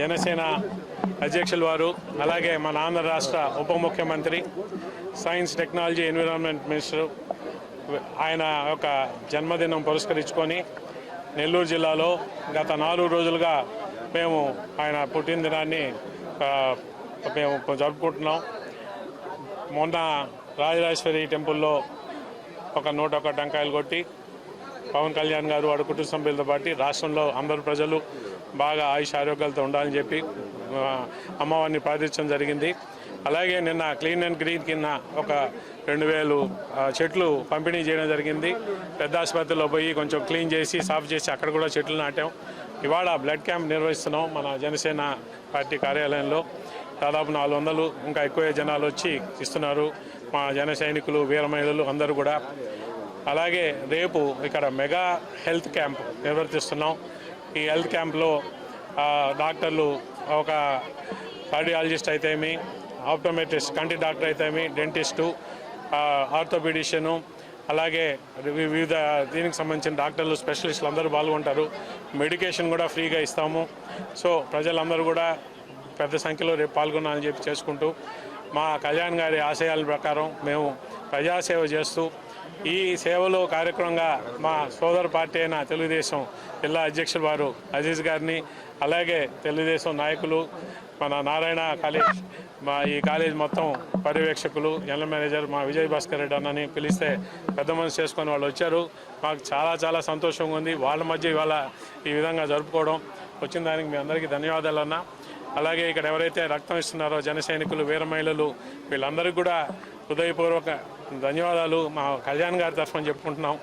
జనసేన అధ్యక్షులు వారు, అలాగే మన ఆంధ్ర రాష్ట్ర ఉప ముఖ్యమంత్రి, సైన్స్ టెక్నాలజీ ఎన్విరాన్మెంట్ మినిస్టర్ ఆయన యొక్క జన్మదినం పురస్కరించుకొని నెల్లూరు జిల్లాలో గత 4 రోజులుగా మేము ఆయన పుట్టినదినాన్ని మేము జరుపుకుంటున్నాం. మొన్న రాజరాజేశ్వరి టెంపుల్లో ఒక 101 టెంకాయలు కొట్టి పవన్ కళ్యాణ్ గారు వాడు కుటుంబ సభ్యులతో పాటు రాష్ట్రంలో అందరు ప్రజలు బాగా ఆయుష్ ఆరోగ్యాలతో ఉండాలని చెప్పి అమ్మవారిని ప్రార్థించడం జరిగింది. అలాగే నిన్న క్లీన్ అండ్ గ్రీన్ కింద ఒక 2000 చెట్లు పంపిణీ చేయడం జరిగింది. పెద్ద ఆసుపత్రిలో పోయి కొంచెం క్లీన్ చేసి సాఫ్ చేసి అక్కడ కూడా చెట్లు నాటాం. ఇవాళ బ్లడ్ క్యాంప్ నిర్వహిస్తున్నాం మన జనసేన పార్టీ కార్యాలయంలో. దాదాపు 400 ఇంకా ఎక్కువ జనాలు వచ్చి ఇస్తున్నారు మా జన సైనికులు, వీర మహిళలు అందరూ కూడా. అలాగే రేపు ఇక్కడ మెగా హెల్త్ క్యాంప్ నిర్వర్తిస్తున్నాం. ఈ హెల్త్ క్యాంప్లో డాక్టర్లు ఒక కార్డియాలజిస్ట్ అయితేమి, ఆప్టోమెట్రిస్ట్ కంటి డాక్టర్ అయితేమి, డెంటిస్టు, ఆర్థోపెడిషియను, అలాగే వివిధ దీనికి సంబంధించిన డాక్టర్లు, స్పెషలిస్టులు అందరూ పాల్గొంటారు. మెడికేషన్ కూడా ఫ్రీగా ఇస్తాము. సో ప్రజలందరూ కూడా పెద్ద సంఖ్యలో రేపు పాల్గొనాలని చెప్పి చేసుకుంటూ మా కళ్యాణ్ గారి ఆశయాల ప్రకారం మేము ప్రజాసేవ చేస్తూ ఈ సేవలో కార్యక్రమంగా మా సోదర పార్టీ అయిన తెలుగుదేశం జిల్లా అధ్యక్షులు వారు అజీజ్ గారిని, అలాగే తెలుగుదేశం నాయకులు, మన నారాయణ కాలేజ్, మా ఈ కాలేజ్ మొత్తం పర్యవేక్షకులు, జనరల్ మేనేజర్ మా విజయ్ భాస్కర్ రెడ్డి అన్నని పిలిస్తే పెద్ద మనసు చేసుకొని వాళ్ళు వచ్చారు. మాకు చాలా సంతోషంగా ఉంది. వాళ్ళ మధ్య ఇవాళ ఈ విధంగా జరుపుకోవడం. వచ్చిన దానికి మీ అందరికీ ధన్యవాదాలు అన్న. అలాగే ఇక్కడ ఎవరైతే రక్తం ఇస్తున్నారో జన సైనికులు, వీర మహిళలు, వీళ్ళందరికీ కూడా హృదయపూర్వక ధన్యవాదాలు మా కళ్యాణ్ గారి తరఫున చెప్పుకుంటున్నాం.